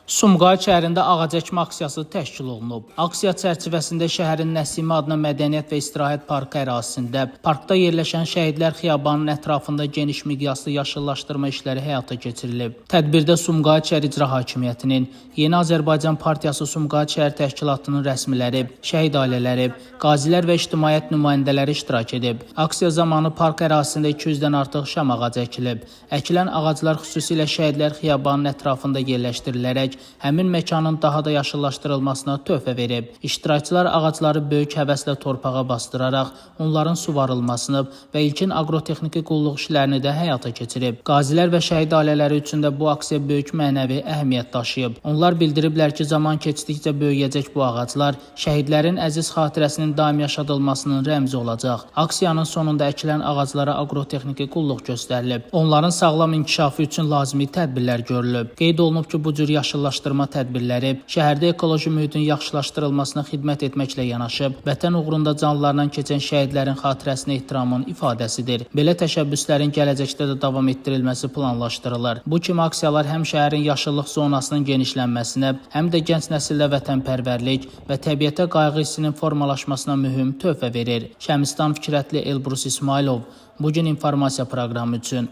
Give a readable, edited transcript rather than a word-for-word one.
Sumqayıt şəhərində ağac əkmə aksiyası təşkil olunub. Aksiya çərçivəsində şəhərin Nəsimi adına mədəniyyət və istirahət parkı ərazisində parkda yerləşən Şəhidlər Xiyabanının ətrafında geniş miqyaslı yaşıllaşdırma işləri həyata keçirilib. Tədbirdə Sumqayıt şəhər İcra Hakimiyyətinin, Yeni Azərbaycan Partiyası Sumqayıt şəhər təşkilatının rəsmiləri, şəhid ailələri, qazilər və ictimaiyyət nümayəndələri iştirak edib. Aksiya zamanı park ərazisində 200-dən artıq şam ağacı əkilib. Əkilən ağaclar xüsusilə Şəhidlər Xiyabanının ətrafında yerləşdirilərək həmin məkanın daha da yaşıllaşdırılmasına töhfə verib. İştirakçılar ağacları böyük həvəslə torpağa bastıraraq onların suvarılmasını və ilkin aqrotexniki qulluq işlərini də həyata keçirib. Qazilər və şəhid ailələri üçün də bu aksiya böyük mənəvi əhəmiyyət daşıyıb. Onlar bildiriblər ki, zaman keçdikcə böyüyəcək bu ağaclar şəhidlərin əziz xatirəsinin daim yaşadılmasının rəmzi olacaq. Aksiyanın sonunda əkilən ağaclara aqrotexniki qulluq göstərilib. Onların sağlam inkişafı üçün lazımi tədbirlər görülüb. Qeyd olunub ki, bu cür yaşıllaşdırma tədbirləri şəhərdə ekoloji mühitin yaxşılaşdırılmasına xidmət etməklə yanaşı, vətən uğrunda canlarından keçən şəhidlərin xatirəsinə ehtiramın ifadəsidir. Belə təşəbbüslərin gələcəkdə də davam etdirilməsi planlaşdırılır. Bu kimi aksiyalar həm şəhərin yaşıllıq zonasının genişlənməsinə, həm də gənc nəsildə vətənpərvərlik və təbiətə qayğı hissinin formalaşmasına mühüm töhfə verir. Şəmistan Fikrətli, Elbrus İsmailov, Bugün informasiya proqramı üçün.